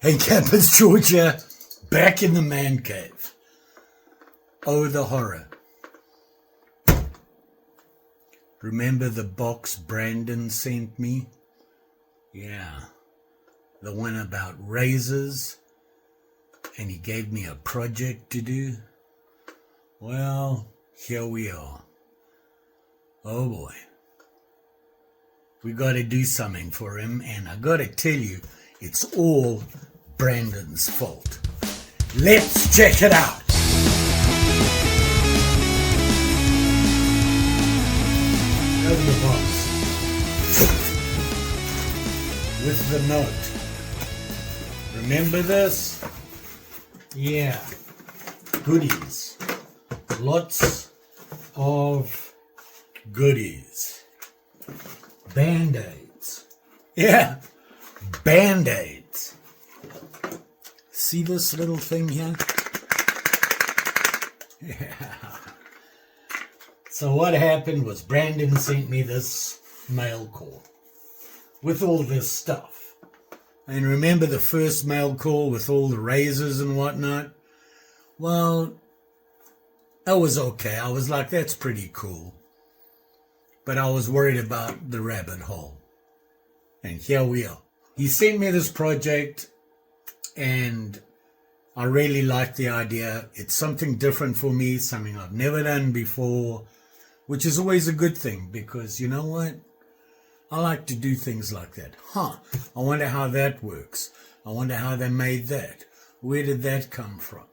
Hey, Campus, Georgia, back in the man cave. Oh, the horror. Remember the box Brandyn sent me? Yeah, the one about razors, and he gave me a project to do. Well, here we are. Oh boy. We got to do something for him, and I got to tell you, it's all Brandyn's fault. Let's check it out. Over the box. With the note. Remember this? Yeah. Goodies. Lots of goodies. Band-aids. Yeah. Band-aids. See this little thing here? Yeah. So what happened was Brandyn sent me this mail call with all this stuff. And remember the first mail call with all the razors and whatnot? Well, that was okay. I was like, that's pretty cool. But I was worried about the rabbit hole. And here we are. He sent me this project, and I really like the idea. It's something different for me, something I've never done before, which is always a good thing, because you know what? I like to do things like that. I wonder how that works. I wonder how they made that. Where did that come from?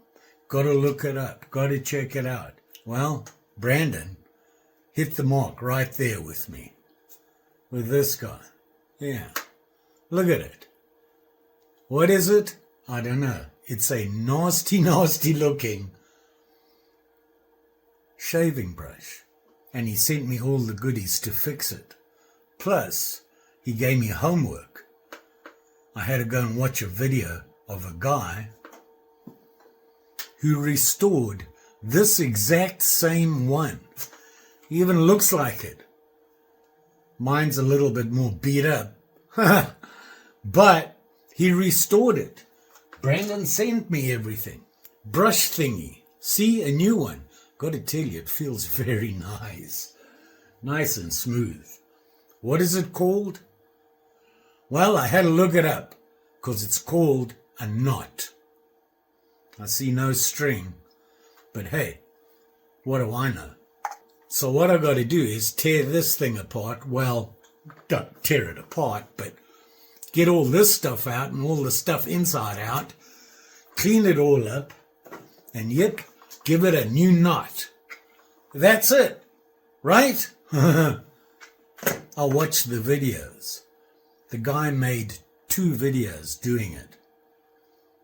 Got to look it up. Got to check it out. Well, Brandyn hit the mark right there with me. With this guy. Yeah. Look at it. What is it? I don't know. It's a nasty, nasty looking shaving brush. And he sent me all the goodies to fix it. Plus, he gave me homework. I had to go and watch a video of a guy who restored this exact same one. He even looks like it. Mine's a little bit more beat up. But he restored it. Brandyn sent me everything. Brush thingy. See, a new one. Got to tell you, it feels very nice. Nice and smooth. What is it called? Well, I had to look it up, because it's called a knot. I see no string, but hey, what do I know? So what I got to do is tear this thing apart. Well, don't tear it apart, but get all this stuff out and all the stuff inside out, clean it all up, and yep, give it a new knot. That's it, right? I watched the videos. The guy made 2 videos doing it.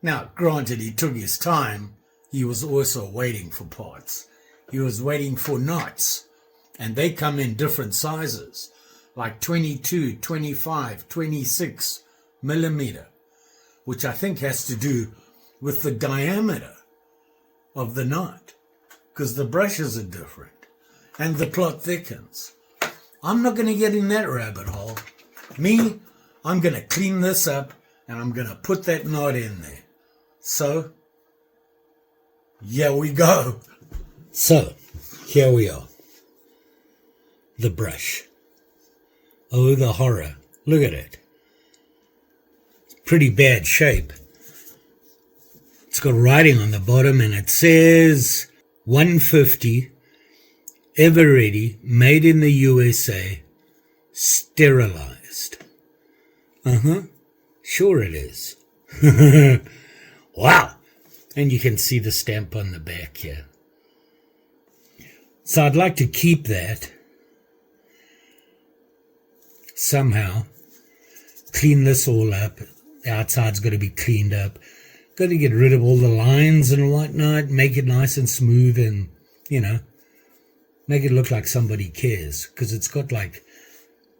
Now, granted, he took his time. He was also waiting for parts. He was waiting for knots. And they come in different sizes, like 22, 25, 26 millimeter, which I think has to do with the diameter of the knot, because the brushes are different and the plot thickens. I'm not going to get in that rabbit hole. Me, I'm going to clean this up and I'm going to put that knot in there. So, here we go. So, here we are. The brush. Oh, the horror. Look at it. It's pretty bad shape. It's got writing on the bottom and it says 150, ever ready, made in the USA, sterilized. Sure it is. Wow. And you can see the stamp on the back here. So I'd like to keep that. Somehow. Clean this all up. The outside's got to be cleaned up. Got to get rid of all the lines and whatnot. Make it nice and smooth and, make it look like somebody cares. Because it's got like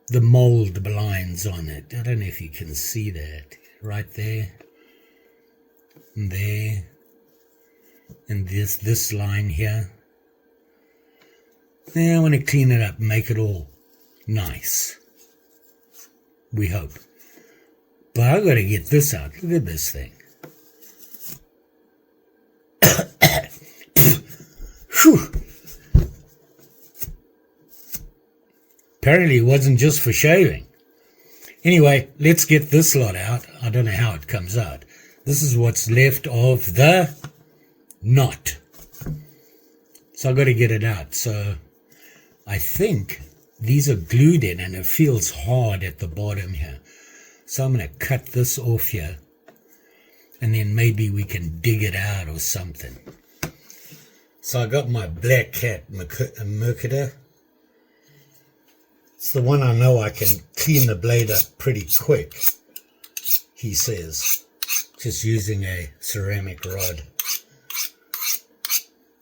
the mold lines on it. I don't know if you can see that. Right there. And there. And this line here. Now I want to clean it up and make it all nice. We hope. But I gotta get this out. Look at this thing. Whew. Apparently it wasn't just for shaving. Anyway, let's get this lot out. I don't know how it comes out. This is what's left of the knot. So I got to get it out. So I think these are glued in and it feels hard at the bottom here. So I'm going to cut this off here. And then maybe we can dig it out or something. So I got my black cat Mercator. It's the one I know I can clean the blade up pretty quick, he says. Just using a ceramic rod.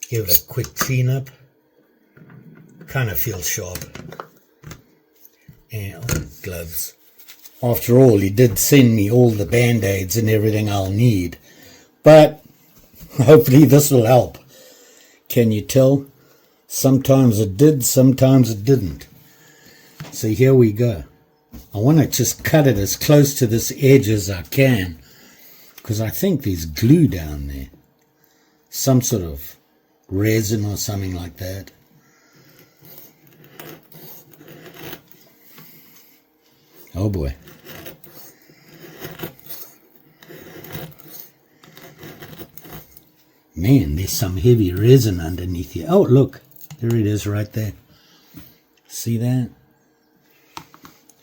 Give it a quick cleanup. Kind of feels sharp. And gloves. After all, he did send me all the band-aids and everything I'll need. But hopefully this will help. Can you tell? Sometimes it did, sometimes it didn't. So here we go. I want to just cut it as close to this edge as I can, because I think there's glue down there. Some sort of resin or something like that. Oh boy. Man, there's some heavy resin underneath here. Oh, look. There it is right there. See that?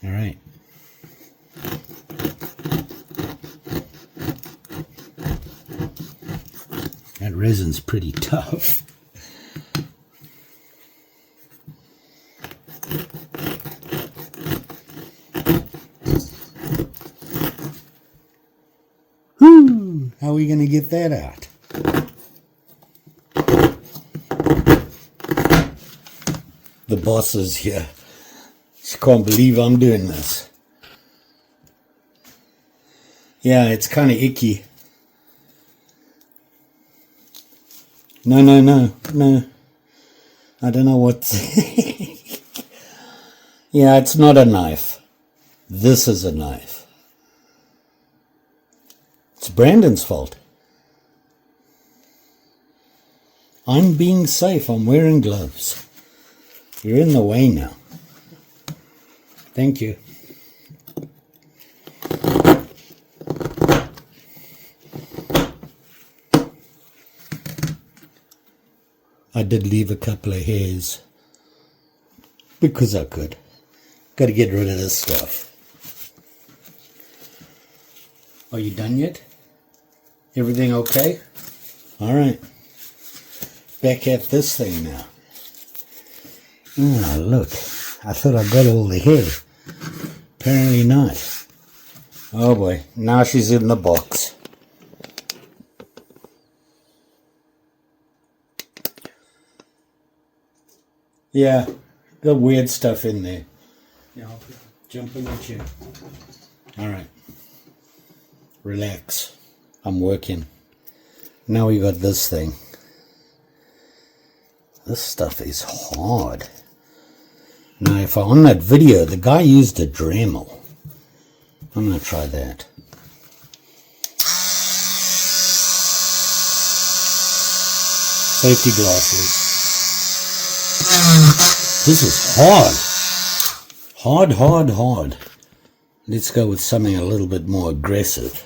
All right. That resin's pretty tough. Whew, how are we going to get that out? The boss is here. She can't believe I'm doing this. Yeah, it's kind of icky. No. I don't know what. Yeah, it's not a knife. This is a knife. It's Brandon's fault. I'm being safe. I'm wearing gloves. You're in the way now. Thank you. I did leave a couple of hairs because I could. Got to get rid of this stuff. Are you done yet? Everything okay? All right. Back at this thing now. Oh, look. I thought I got all the hair. Apparently not. Oh boy, now she's in the box. Yeah, got weird stuff in there. Yeah, I'll jump in the chair. Alright. Relax. I'm working. Now we got this thing. This stuff is hard. Now, if on that video, the guy used a Dremel. I'm going to try that. Safety glasses. This is hard. Hard. Let's go with something a little bit more aggressive.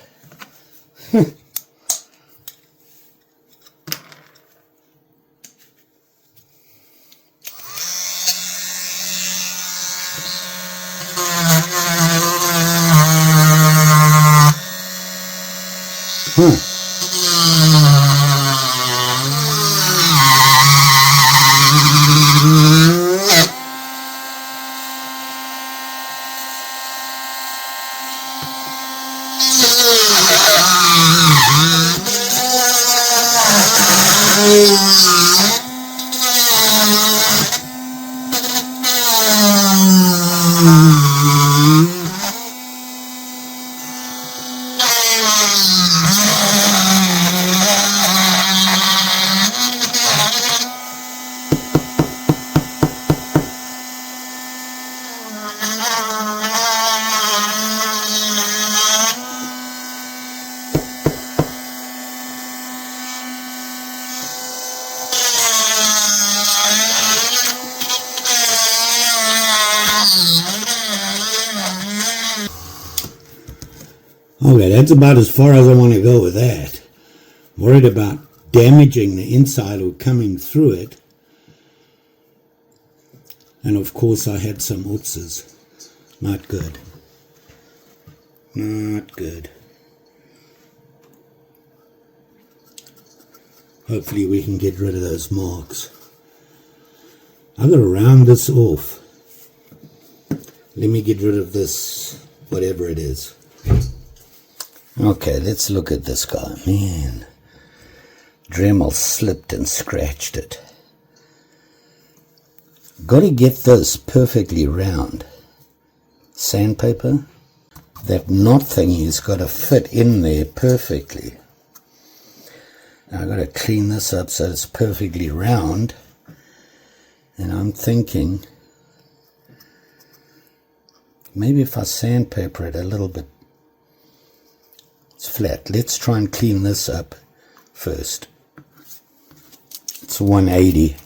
Okay, that's about as far as I want to go with that. Worried about damaging the inside or coming through it. And of course I had some ulcers. Not good. Not good. Hopefully we can get rid of those marks. I've got to round this off. Let me get rid of this, whatever it is. Okay, let's look at this guy. Man, Dremel slipped and scratched it. Got to get this perfectly round. Sandpaper. That knot thingy has got to fit in there perfectly. Now I've got to clean this up so it's perfectly round. And I'm thinking, maybe if I sandpaper it a little bit, it's flat. Let's try and clean this up first. It's 180,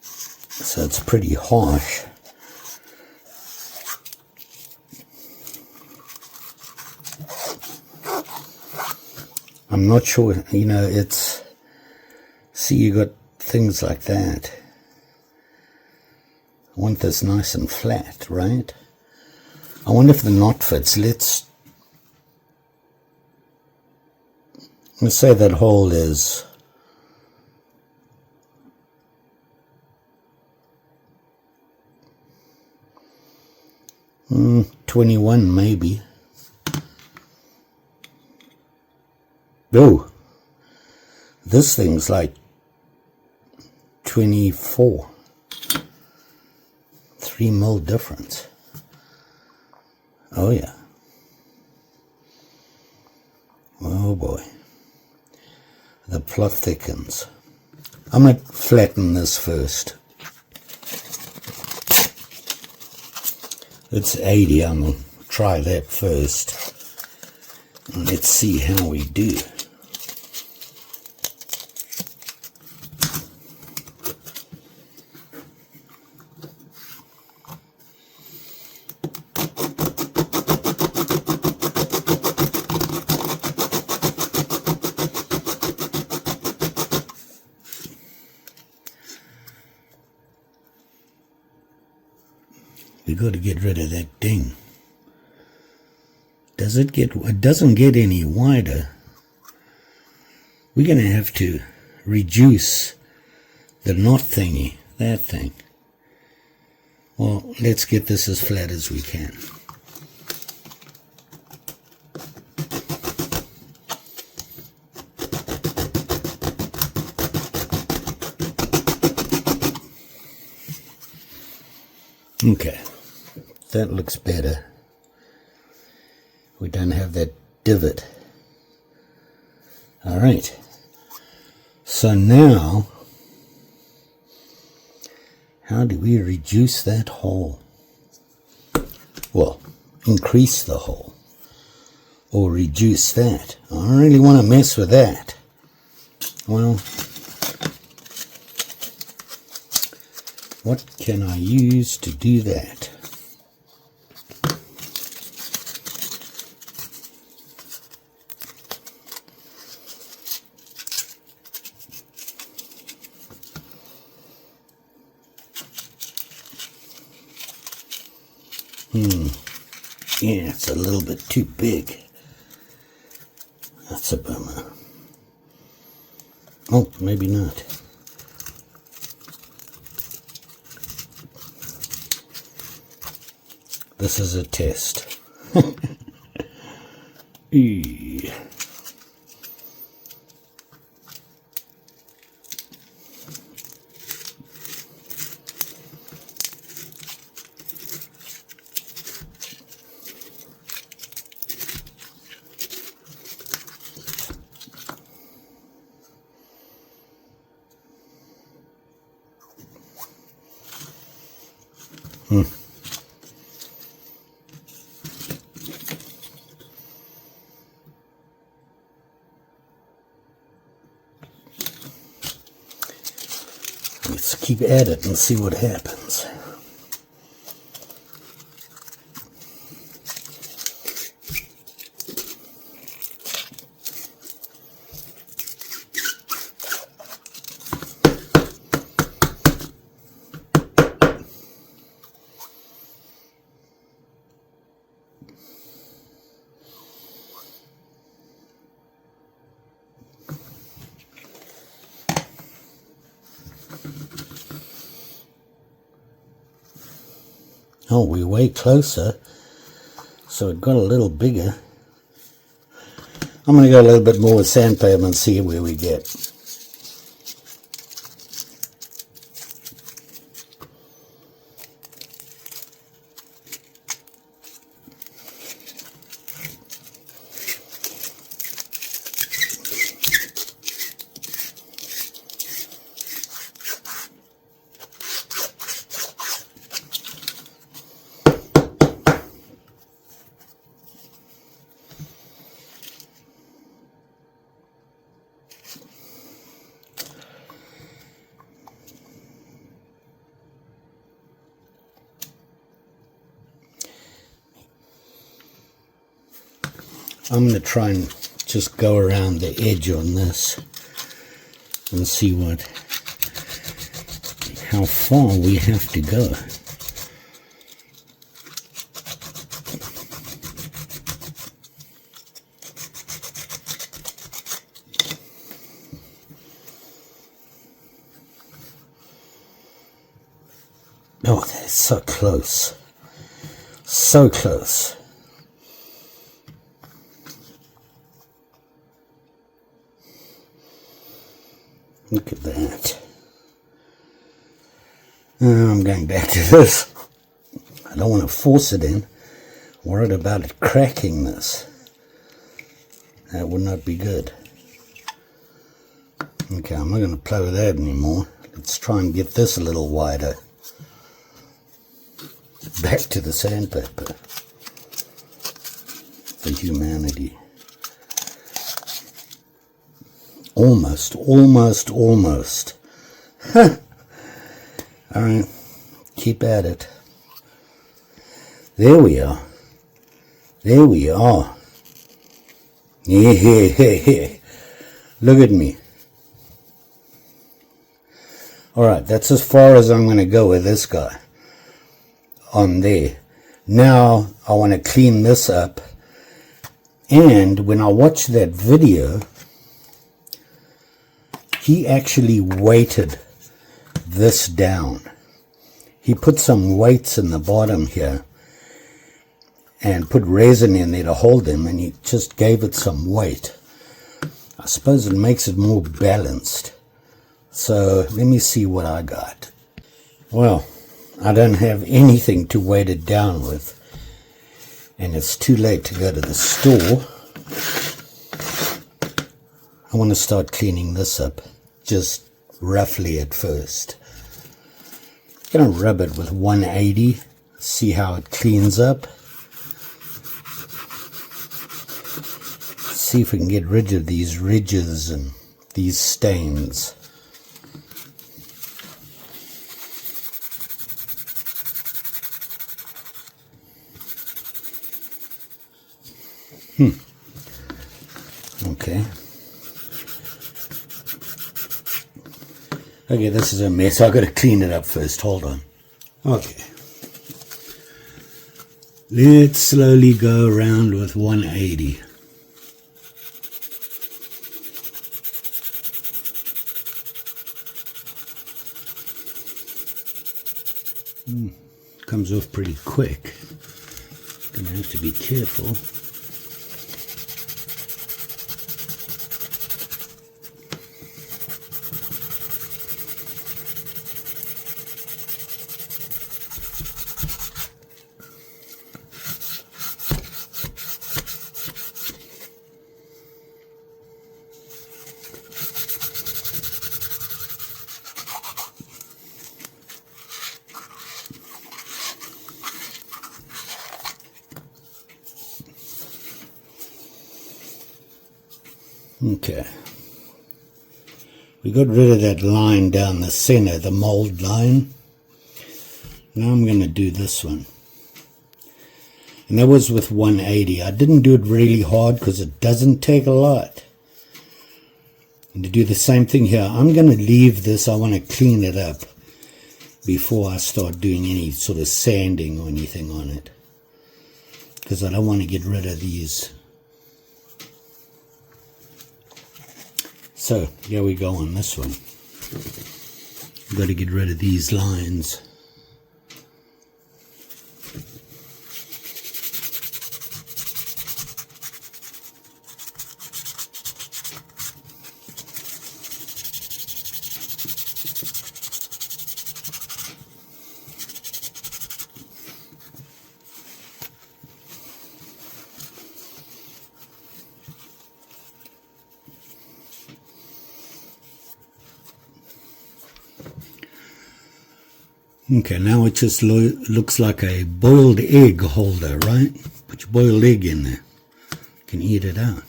so it's pretty harsh. I'm not sure, you know, it's, see, you got things like that. I want this nice and flat, right? I wonder if the knot fits. Let's say that hole is 21 maybe. Oh, this thing's like 24. 3 mil difference. Oh yeah. Oh boy. The plot thickens. I'm going to flatten this first. It's 80. I'm going to try that first. And let's see how we do. We got to get rid of that ding. Does it get? It doesn't get any wider. We're going to have to reduce the knot thingy, that thing. Well, let's get this as flat as we can. Okay, that looks better. We don't have that divot. All right. So now, how do we reduce that hole? Well, increase the hole or reduce that. I don't really want to mess with that. Well, what can I use to do that? Yeah, it's a little bit too big. That's a bummer. Oh, maybe not. This is a test. Let's keep at it and see what happens. Oh, we're way closer, so it got a little bigger. I'm going to go a little bit more with sandpaper and see where we get. I'm going to try and just go around the edge on this and see how far we have to go. Oh, they're so close. So close. Look at that. I'm going back to this. I don't want to force it in. Worried about it cracking this. That would not be good. Okay, I'm not going to play with that anymore. Let's try and get this a little wider. Back to the sandpaper. For humanity. Almost. Alright, keep at it. There we are. Yeah. Look at me. Alright, that's as far as I'm going to go with this guy. On there. Now, I want to clean this up. And when I watch that video, he actually weighted this down. He put some weights in the bottom here and put resin in there to hold them, and he just gave it some weight. I suppose it makes it more balanced. So let me see what I got. Well, I don't have anything to weight it down with, and it's too late to go to the store. I want to start cleaning this up. Just roughly at first. I'm going to rub it with 180, see how it cleans up. See if we can get rid of these ridges and these stains. Okay. Okay, this is a mess. I've got to clean it up first. Hold on. Okay. Let's slowly go around with 180. Comes off pretty quick. Gonna have to be careful. Okay, we got rid of that line down the center, the mold line. Now I'm going to do this one. And that was with 180. I didn't do it really hard because it doesn't take a lot. And to do the same thing here, I'm going to leave this. I want to clean it up before I start doing any sort of sanding or anything on it. Because I don't want to get rid of these. So, here we go on this one. Got to get rid of these lines. Okay, now it just looks like a boiled egg holder, right? Put your boiled egg in there. You can eat it out.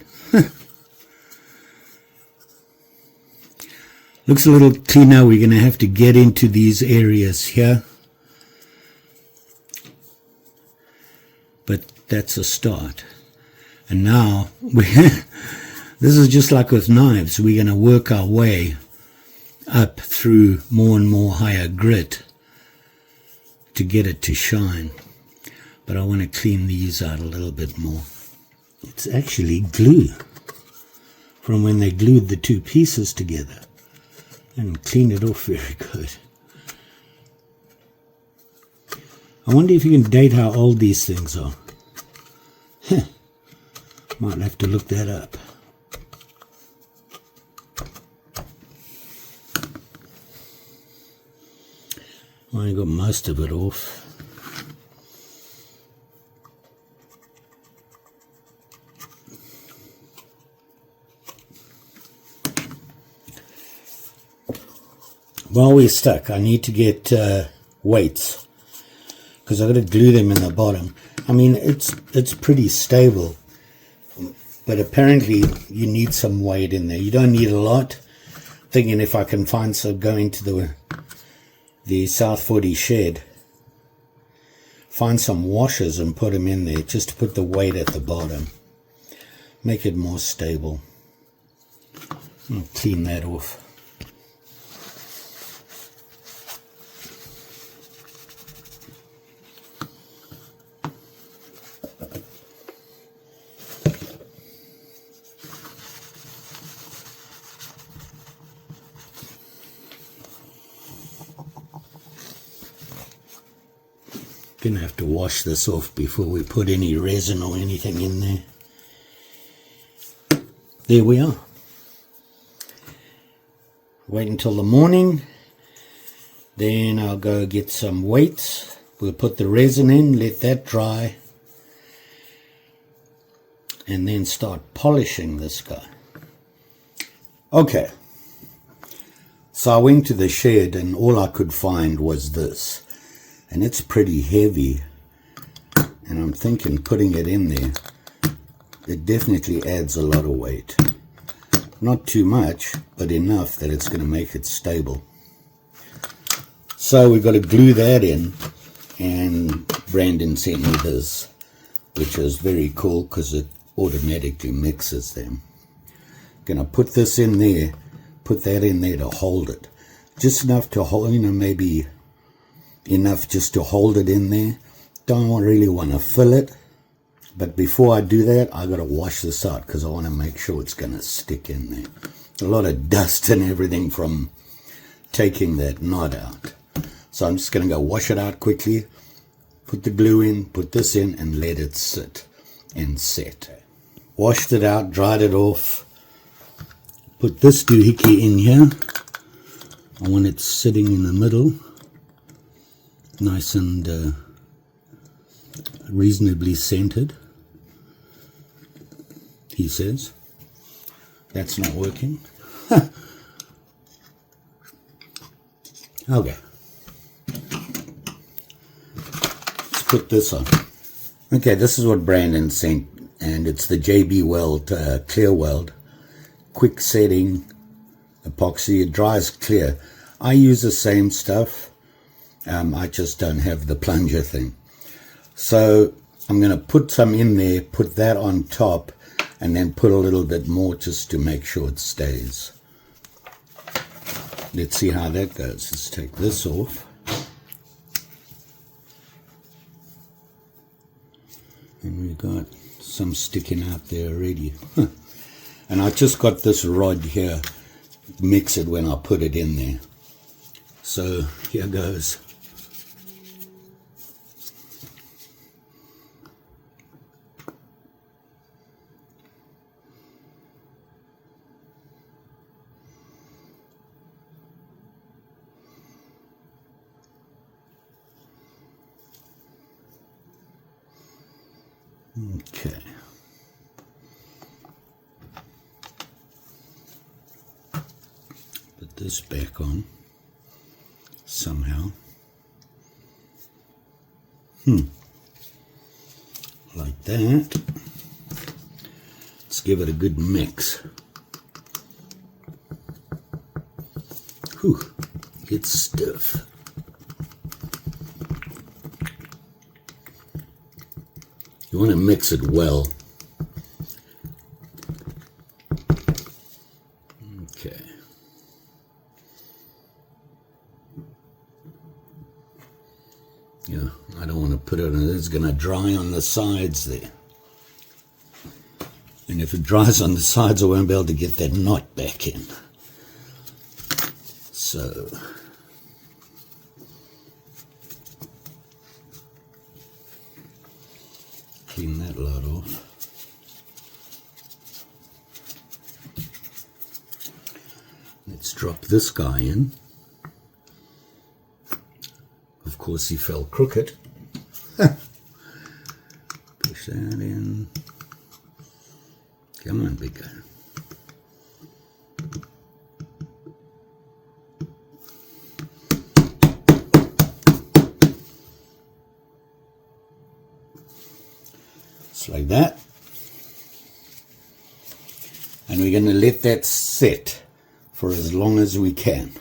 Looks a little cleaner. We're going to have to get into these areas here. But that's a start. And now, this is just like with knives. We're going to work our way up through more and more higher grit to get it to shine. But I want to clean these out a little bit more. It's actually glue from when they glued the two pieces together. And clean it off very good. I wonder if you can date how old these things are. Might have to look that up. I got most of it off. While we're stuck, I need to get weights because I've got to glue them in the bottom. I mean, it's pretty stable, but apparently you need some weight in there. You don't need a lot. Thinking if I can find some, go into the South 40 shed, find some washers and put them in there just to put the weight at the bottom. Make it more stable. I'll clean that off. Gonna have to wash this off before we put any resin or anything in there. There we are. Wait until the morning, then I'll go get some weights. We'll put the resin in, let that dry, and then start polishing this guy. Okay, so I went to the shed and all I could find was this. And it's pretty heavy, and I'm thinking putting it in there, it definitely adds a lot of weight. Not too much, but enough that it's going to make it stable. So we've got to glue that in, and Brandyn sent me this, which is very cool because it automatically mixes them. Going to put this in there, put that in there to hold it. Just enough to hold, maybe enough just to hold it in there. Don't really want to fill it, but before I do that, I got to wash this out because I want to make sure it's going to stick in there. A lot of dust and everything from taking that knot out. So I'm just going to go wash it out quickly, put the glue in, put this in, and let it sit and set. Washed it out, dried it off, put this doohickey in here. I want it sitting in the middle, nice and reasonably centered, he says. That's not working. Okay. Let's put this on. Okay, this is what Brandyn sent, and it's the JB Weld Clear Weld quick setting epoxy. It dries clear. I use the same stuff. I just don't have the plunger thing. So I'm going to put some in there, put that on top, and then put a little bit more just to make sure it stays. Let's see how that goes. Let's take this off. And we've got some sticking out there already. And I just got this rod here, mix it when I put it in there. So here goes. Okay. Put this back on somehow. Like that. Let's give it a good mix. Whew, it's stiff. You want to mix it well. Okay. Yeah, I don't want to put it on, it's going to dry on the sides there. And if it dries on the sides, I won't be able to get that knot back in. So, clean that lot off. Let's drop this guy in. Of course, he fell crooked. Push that in. Come on, big guy. Just like that. And we're going to let that sit for as long as we can.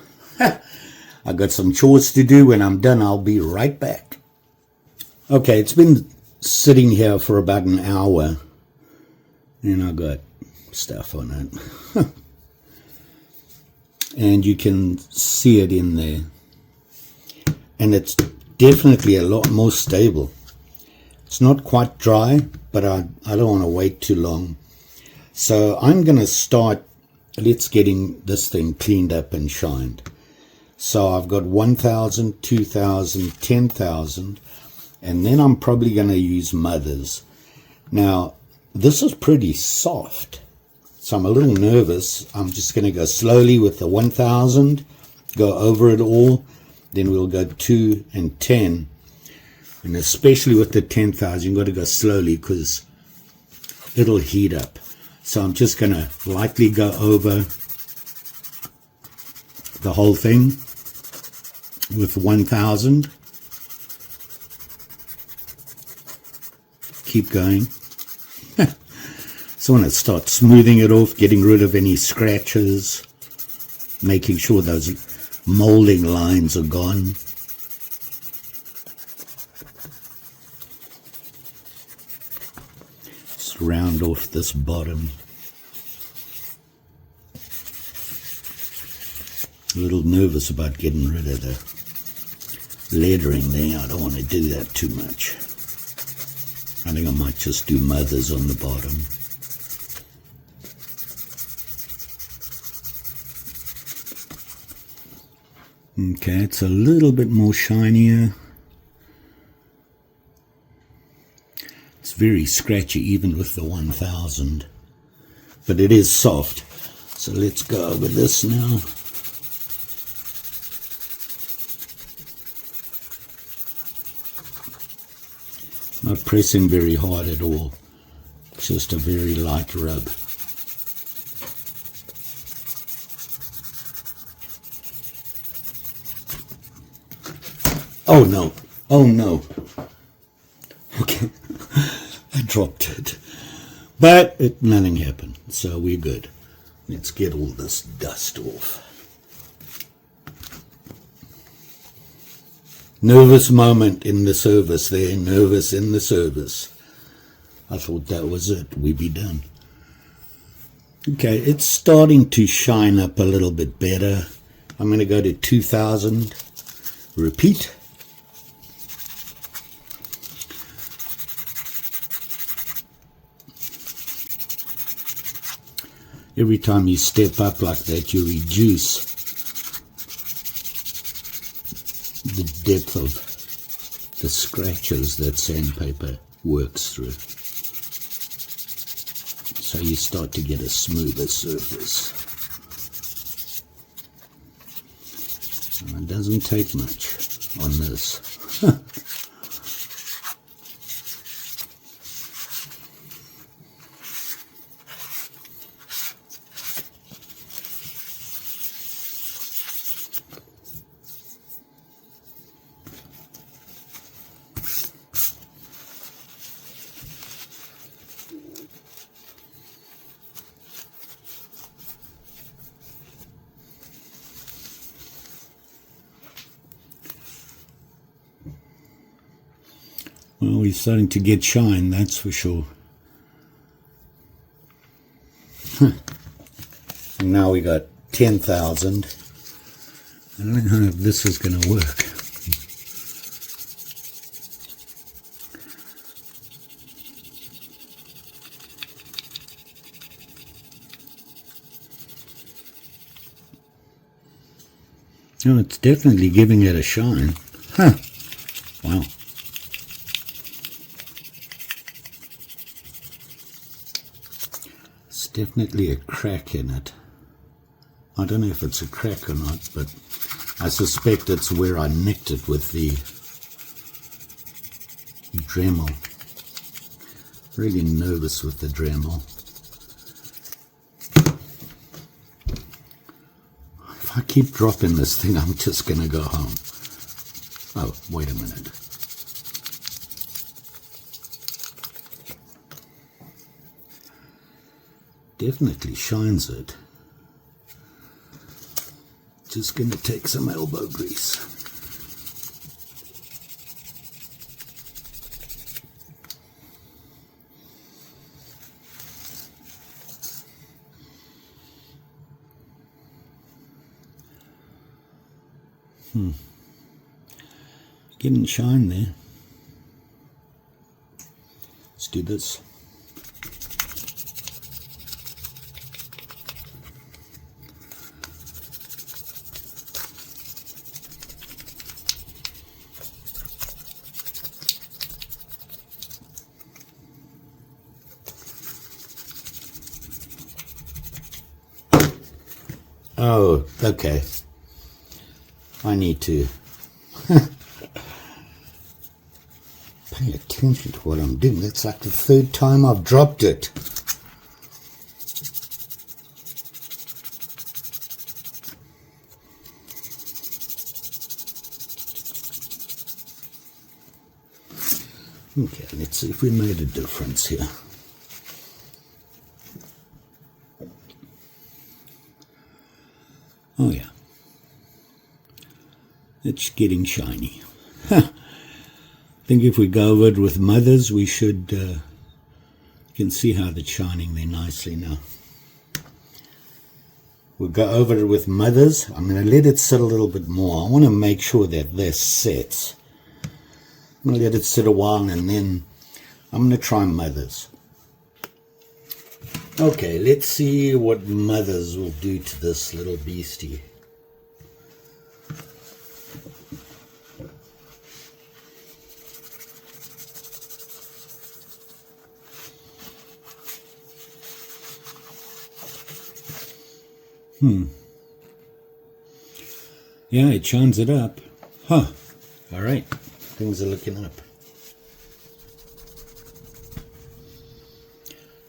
I've got some chores to do. When I'm done, I'll be right back. Okay, it's been sitting here for about an hour. And I got stuff on it. And you can see it in there. And it's definitely a lot more stable. It's not quite dry, but I don't want to wait too long. So I'm going to start, let's getting this thing cleaned up and shined. So I've got 1,000, 2,000, 10,000, and then I'm probably going to use mothers. Now, this is pretty soft, so I'm a little nervous. I'm just going to go slowly with the 1,000, go over it all, then we'll go 2 and 10. And especially with the 10,000, you've got to go slowly because it'll heat up. So I'm just going to lightly go over the whole thing with 1,000. Keep going. So when I start smoothing it off, getting rid of any scratches, making sure those molding lines are gone. Just round off this bottom. A little nervous about getting rid of the lettering there. I don't want to do that too much. I think I might just do mothers on the bottom. Okay, it's a little bit more shinier. It's very scratchy even with the 1,000. But it is soft. So let's go over this now. Not pressing very hard at all. Just a very light rub. Oh no, oh no. Okay, I dropped it. But nothing happened, so we're good. Let's get all this dust off. Nervous moment in the service there, nervous in the service. I thought that was it, we'd be done. Okay, it's starting to shine up a little bit better. I'm going to go to 2,000, repeat. Every time you step up like that, you reduce the depth of the scratches that sandpaper works through. So you start to get a smoother surface. And it doesn't take much on this. Well, we're starting to get shine, that's for sure. And now we got 10,000. I don't know if this is going to work. No, it's definitely giving it a shine. Huh. Wow. It's definitely a crack in it. I don't know if it's a crack or not, but I suspect it's where I nicked it with the Dremel. Really nervous with the Dremel. If I keep dropping this thing, I'm just going to go home. Oh, wait a minute. Definitely shines it. Just going to take some elbow grease. Getting shine there. Let's do this. Oh, okay. I need to pay attention to what I'm doing. That's like the third time I've dropped it. Okay, let's see if we made a difference here. Oh yeah. It's getting shiny. I think if we go over it with mothers, we should, you can see how it's shining there nicely now. We'll go over it with mothers. I'm going to let it sit a little bit more. I want to make sure that this sits. I'm going to let it sit a while and then I'm going to try mothers. Okay, let's see what mothers will do to this little beastie. Yeah, it shines it up. Huh. Alright. Things are looking up.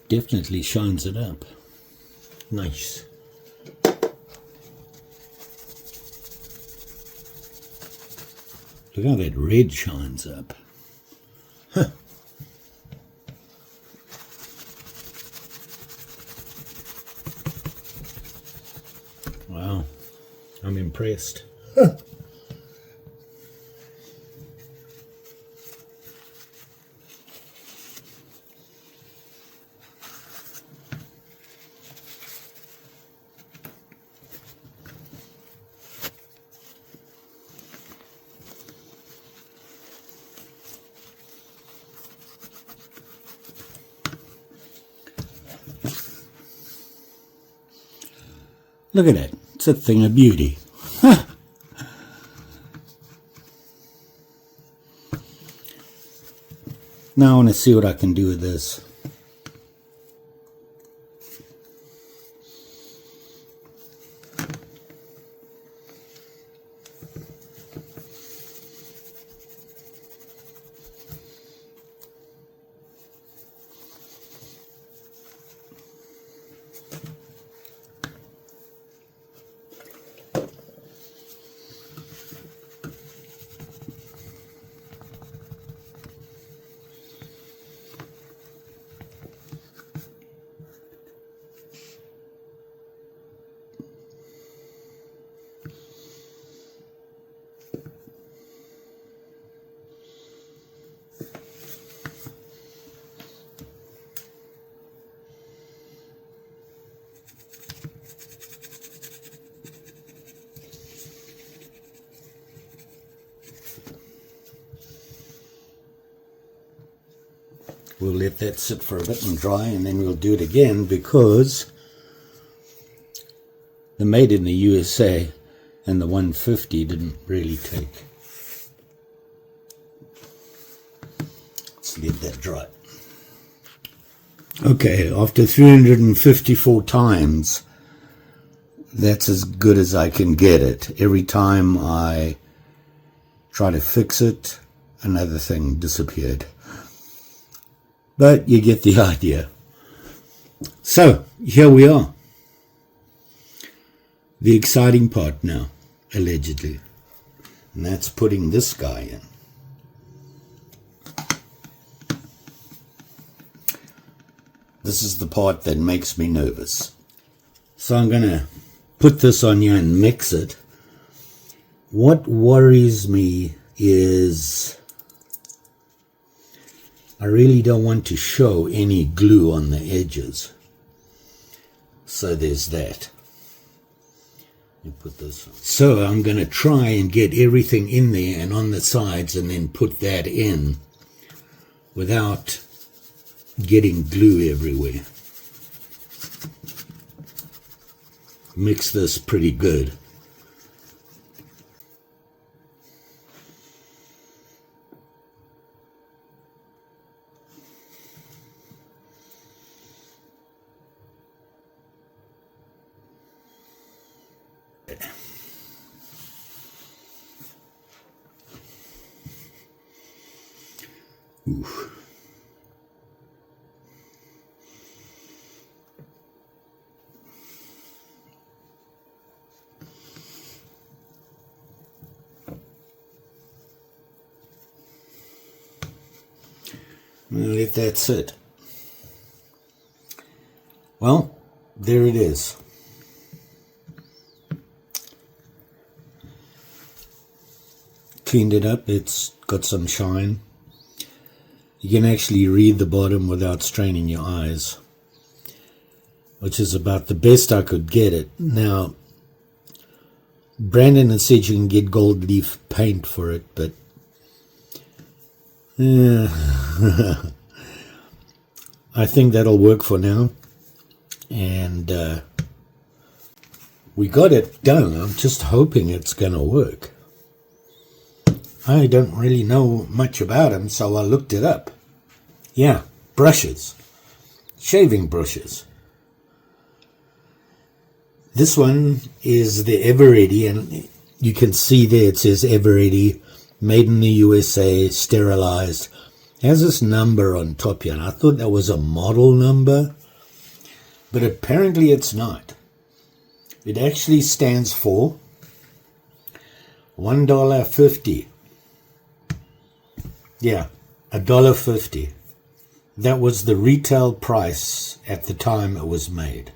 Definitely shines it up. Nice. Look how that red shines up. Huh. Wow. I'm impressed. Huh. Look at that. It's a thing of beauty. Huh. Now I want to see what I can do with this. We'll let that sit for a bit and dry, and then we'll do it again, because the made in the USA and the 150 didn't really take. Let's let that dry. Okay, after 354 times, that's as good as I can get it. Every time I try to fix it, another thing disappeared. But you get the idea. So, here we are. The exciting part now, allegedly. And that's putting this guy in. This is the part that makes me nervous. So I'm going to put this on here and mix it. What worries me is I really don't want to show any glue on the edges. So there's that. Let me put this on. So I'm going to try and get everything in there and on the sides, and then put that in without getting glue everywhere. Mix this pretty good. Oof. Let that sit. Well, there it is. Cleaned it up. It's got some shine. You can actually read the bottom without straining your eyes, which is about the best I could get it. Now, Brandyn had said you can get gold leaf paint for it, but I think that'll work for now. And we got it done. I'm just hoping it's going to work. I don't really know much about them, so I looked it up. Yeah, brushes. Shaving brushes. This one is the Eveready, and you can see there it says Eveready, made in the USA, sterilized. It has this number on top here, and I thought that was a model number, but apparently it's not. It actually stands for $1.50. Yeah, $1.50. That was the retail price at the time it was made.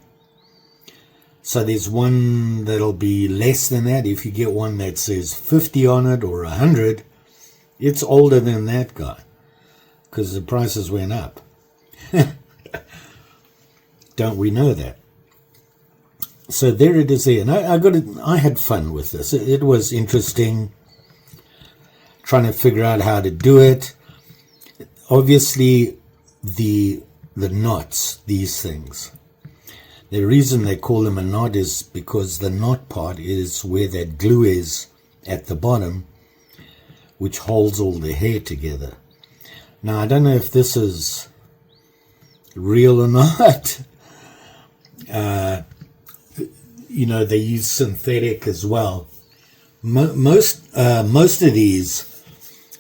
So there's one that'll be less than that. If you get one that says 50 on it or 100, it's older than that guy, because the prices went up. Don't we know that? So there it is there. And I had fun with this. It was interesting trying to figure out how to do it. Obviously, the knots, these things, the reason they call them a knot is because the knot part is where that glue is at the bottom, which holds all the hair together. Now, I don't know if this is real or not. You know, they use synthetic as well. Most of these,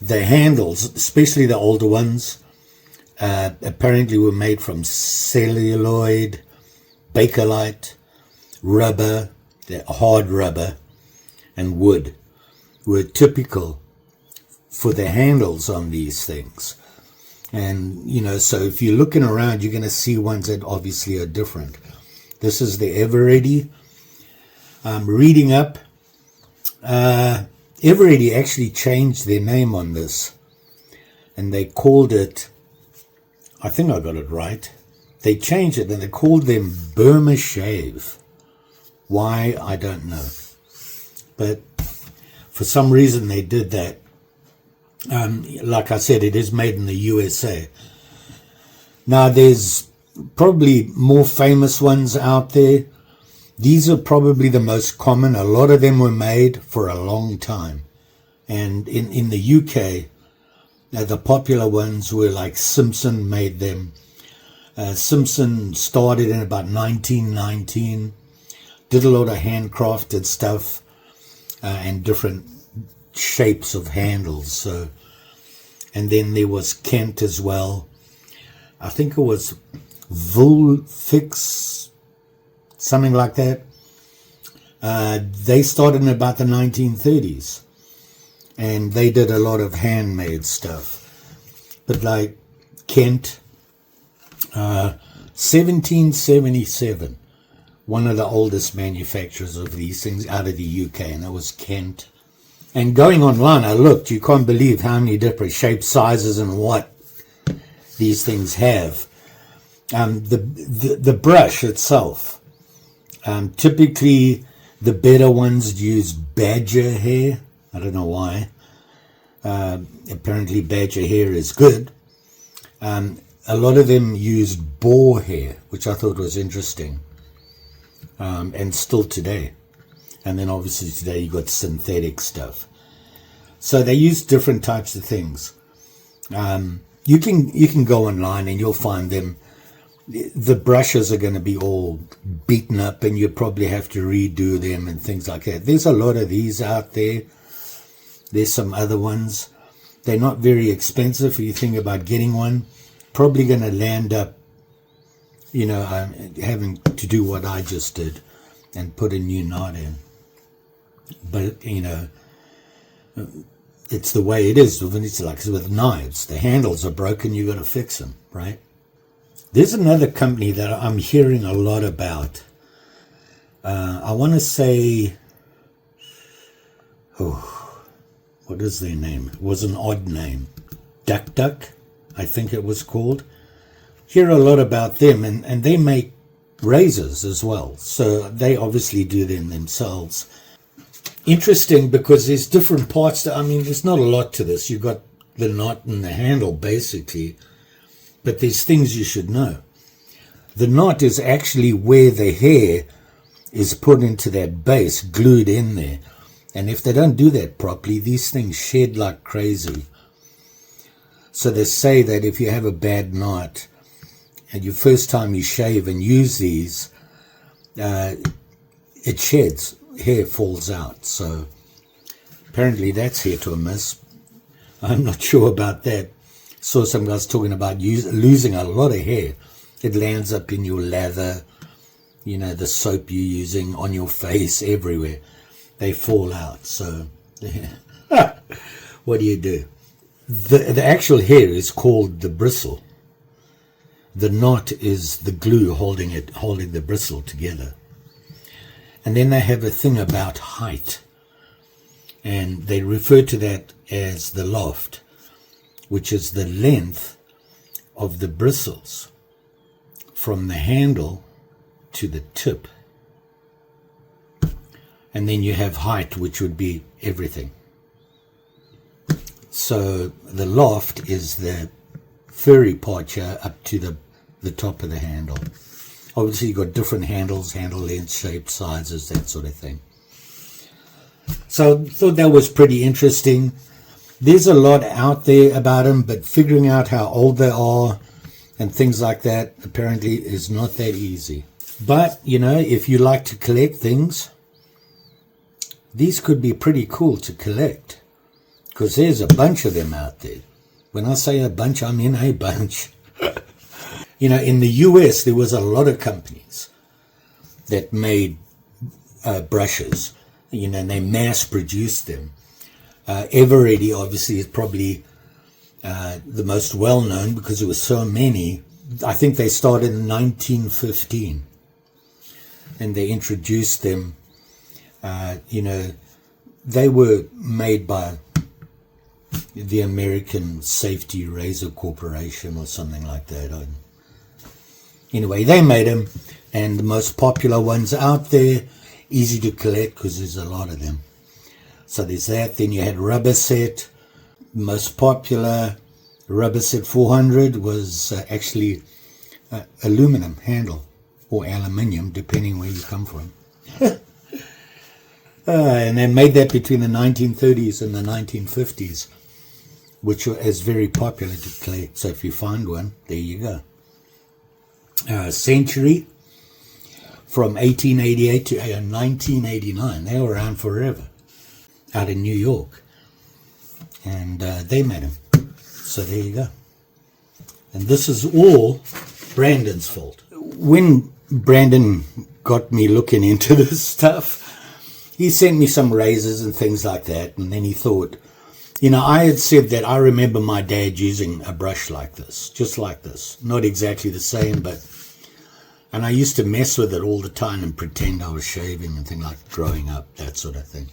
the handles, especially the older ones, apparently were made from celluloid, Bakelite, rubber, the hard rubber, and wood were typical for the handles on these things. And, you know, so if you're looking around, you're going to see ones that obviously are different. This is the Eveready. I'm reading up. Eveready actually changed their name on this, and they called it, I think I got it right, they changed it and they called them Burma Shave. Why, I don't know. But for some reason they did that. Like I said, it is made in the USA. Now there's probably more famous ones out there. These are probably the most common. A lot of them were made for a long time. And in the UK, the popular ones were like Simpson made them. Simpson started in about 1919, did a lot of handcrafted stuff and different shapes of handles. So, and then there was Kent as well. I think it was Vulfix, something like that. They started in about the 1930s, and they did a lot of handmade stuff. But like Kent, 1777, one of the oldest manufacturers of these things out of the UK, and that was Kent. And going online, I looked, you can't believe how many different shapes, sizes, and what these things have. The brush itself, typically the better ones use badger hair. I don't know why. Apparently badger hair is good. A lot of them used boar hair, which I thought was interesting, and still today. And then obviously today you got synthetic stuff. So they use different types of things. You can go online and you'll find them. The brushes are going to be all beaten up, and you probably have to redo them and things like that. There's a lot of these out there. There's some other ones. They're not very expensive if you think about getting one. Probably going to land up, having to do what I just did and put a new knot in. But, it's the way it is. It's like with knives. The handles are broken, you got to fix them, right? There's another company that I'm hearing a lot about. I want to say, what is their name? It was an odd name. Duck, I think it was called. Hear a lot about them, and they make razors as well. So they obviously do them themselves. Interesting, because there's different parts. There's not a lot to this. You've got the knot and the handle, basically. But there's things you should know. The knot is actually where the hair is put into that base, glued in there. And if they don't do that properly, these things shed like crazy. So they say that if you have a bad knot, and your first time you shave and use these, it sheds. Hair falls out. So apparently that's hit or miss. I'm not sure about that. Saw some guys talking about losing a lot of hair. It lands up in your lather, the soap you're using, on your face, everywhere. They fall out. So what do you do? The actual hair is called the bristle. The knot is the glue holding the bristle together. And then they have a thing about height, and they refer to that as the loft, which is the length of the bristles from the handle to the tip. And then you have height, which would be everything. So the loft is the furry part here up to the top of the handle. Obviously you've got different handles, handle lengths, shapes, sizes, that sort of thing. So I thought that was pretty interesting. There's a lot out there about them, but figuring out how old they are and things like that apparently is not that easy. But, if you like to collect things, these could be pretty cool to collect, because there's a bunch of them out there. When I say a bunch, I mean a bunch. In the US, there was a lot of companies that made brushes, and they mass-produced them. Eveready, obviously, is probably the most well-known because there were so many. I think they started in 1915, and they introduced them. They were made by the American Safety Razor Corporation or something like that. Anyway, they made them, and the most popular ones out there, easy to collect because there's a lot of them. So there's that. Then you had rubber set, most popular, The rubber set 400 was actually aluminum handle, or aluminium, depending where you come from. And they made that between the 1930s and the 1950s, which is very popular to play. So if you find one, there you go. Century, from 1888 to 1989. They were around forever, out in New York. And they made them. So there you go. And this is all Brandon's fault. When Brandon got me looking into this stuff, he sent me some razors and things like that, and then he thought, you know, I had said that I remember my dad using a brush like this, just like this. Not exactly the same, but... And I used to mess with it all the time and pretend I was shaving and things like growing up, that sort of thing.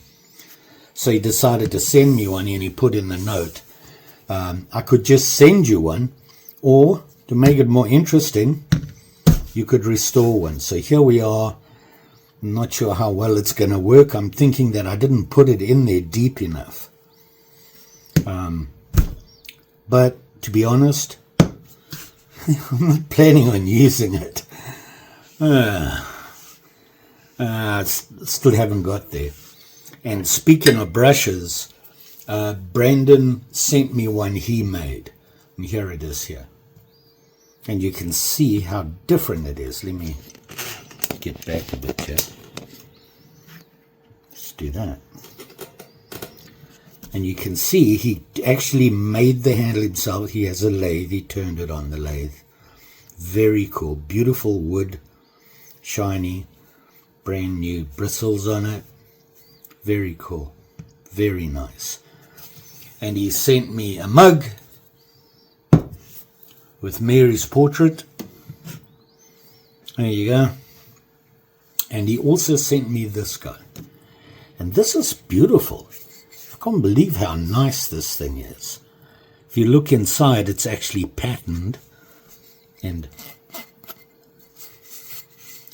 So he decided to send me one, and he put in the note, I could just send you one, or to make it more interesting, you could restore one. So here we are. I'm not sure how well it's going to work. I'm thinking that I didn't put it in there deep enough. But to be honest, I'm not planning on using it. Still haven't got there. And speaking of brushes, Brandon sent me one he made. And here it is here. And you can see how different it is. Let me get back a bit here. Let's do that. And you can see he actually made the handle himself. He has a lathe. He turned it on the lathe. Very cool. Beautiful wood. Shiny. Brand new bristles on it. Very cool. Very nice. And he sent me a mug with Mary's portrait. There you go. And he also sent me this guy. And this is beautiful. I can't believe how nice this thing is. If you look inside, it's actually patterned. And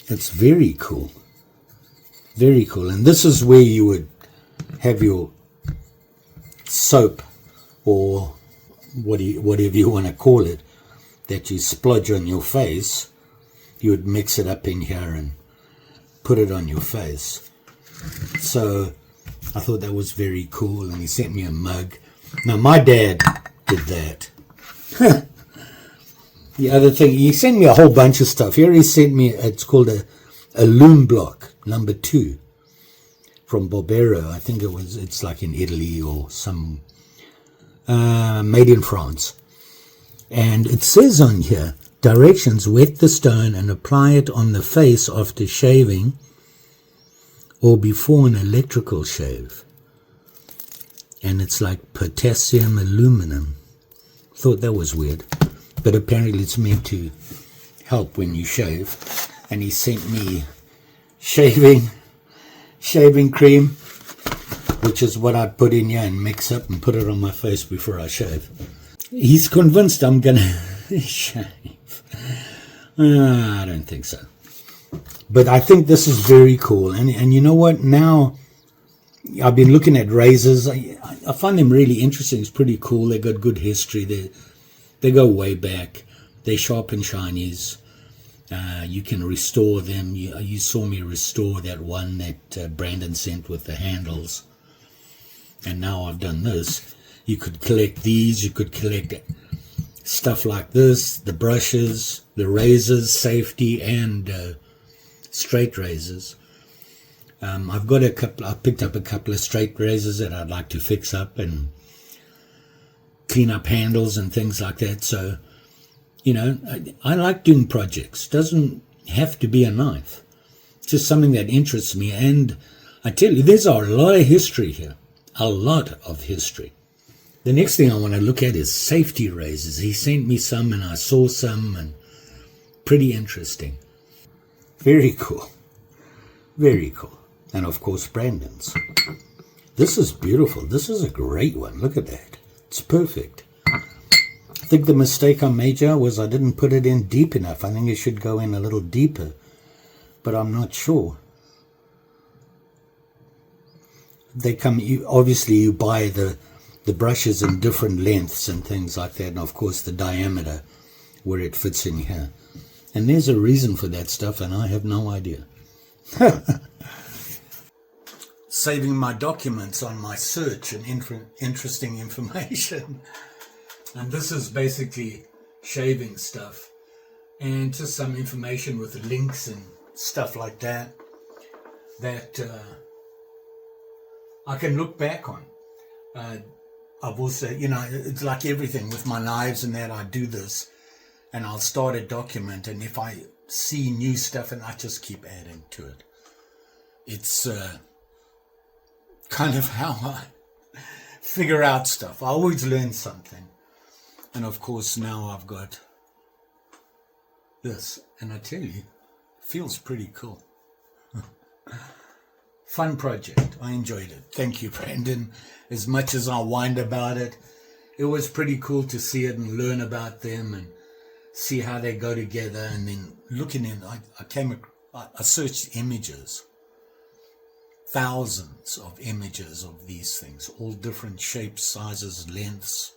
it's very cool. Very cool. And this is where you would have your soap, or whatever you want to call it, that you splodge on your face. You would mix it up in here and put it on your face. So I thought that was very cool, and he sent me a mug. Now my dad did that. The other thing, he sent me a whole bunch of stuff. Here he sent me, it's called a loom block, number 2, from Barbero. I think it's like in Italy or some, made in France. And it says on here, directions: wet the stone and apply it on the face after shaving or before an electrical shave. And it's like potassium aluminum. Thought that was weird, but apparently it's meant to help when you shave. And he sent me shaving cream, which is what I put in here and mix up and put it on my face before I shave. He's convinced I'm gonna shave. I don't think so. But I think this is very cool. And you know what? Now, I've been looking at razors. I find them really interesting. It's pretty cool. They got good history. They go way back. They're sharp and shinies. You can restore them. You saw me restore that one that Brandon sent with the handles. And now I've done this. You could collect these. You could collect stuff like this. The brushes, the razors, safety, and straight razors. I've got I picked up a couple of straight razors that I'd like to fix up and clean up handles and things like that. So, you know, I like doing projects. Doesn't have to be a knife. It's just something that interests me. And I tell you, there's a lot of history here. A lot of history. The next thing I want to look at is safety razors. He sent me some and I saw some, and pretty interesting. Very cool. Very cool. And of course Brandon's. This is beautiful. This is a great one. Look at that. It's perfect. I think the mistake I made here was I didn't put it in deep enough. I think it should go in a little deeper, but I'm not sure. They come, obviously you buy the the brushes in different lengths and things like that, and of course the diameter where it fits in here. And there's a reason for that stuff, and I have no idea. Saving my documents on my search and interesting information. And this is basically shaving stuff and just some information with links and stuff like that I can look back on. I've also, it's like everything with my knives and that, I do this and I'll start a document, and if I see new stuff, and I just keep adding to it. It's kind of how I figure out stuff. I always learn something. And of course now I've got this, and I tell you, it feels pretty cool. Fun project. I enjoyed it. Thank you, Brandyn. As much as I whined about it, it was pretty cool to see it and learn about them and see how they go together. And then looking in, I searched images, thousands of images of these things, all different shapes, sizes, lengths,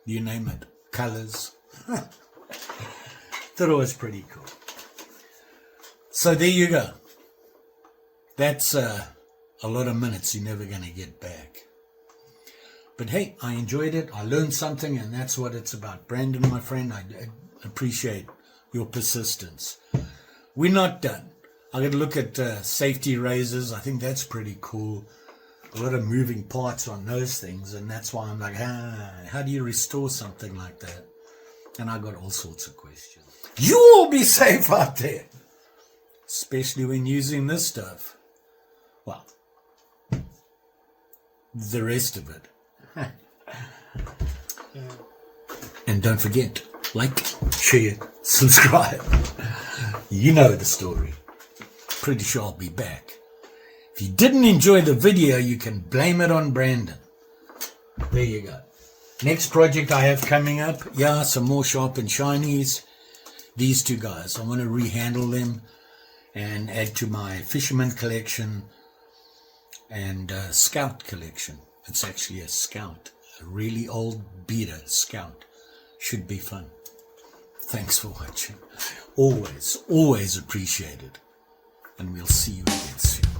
you name it, colors. Thought it was pretty cool. So there you go. That's a lot of minutes you're never going to get back. But hey, I enjoyed it. I learned something, and that's what it's about. Brandyn, my friend, I appreciate your persistence. We're not done. I got to look at safety razors. I think that's pretty cool. A lot of moving parts on those things, and that's why I'm like, how do you restore something like that? And I got all sorts of questions. You all be safe out there, especially when using this stuff. Well, the rest of it. And don't forget, like, share, subscribe. You know the story. Pretty sure I'll be back. If you didn't enjoy the video, you can blame it on Brandyn. There you go. Next project I have coming up, some more sharp and shinies. These two guys, I want to rehandle them and add to my fisherman collection and scout collection. It's actually a scout, a really old beater scout. Should be fun. Thanks for watching. Always appreciated. And we'll see you again soon.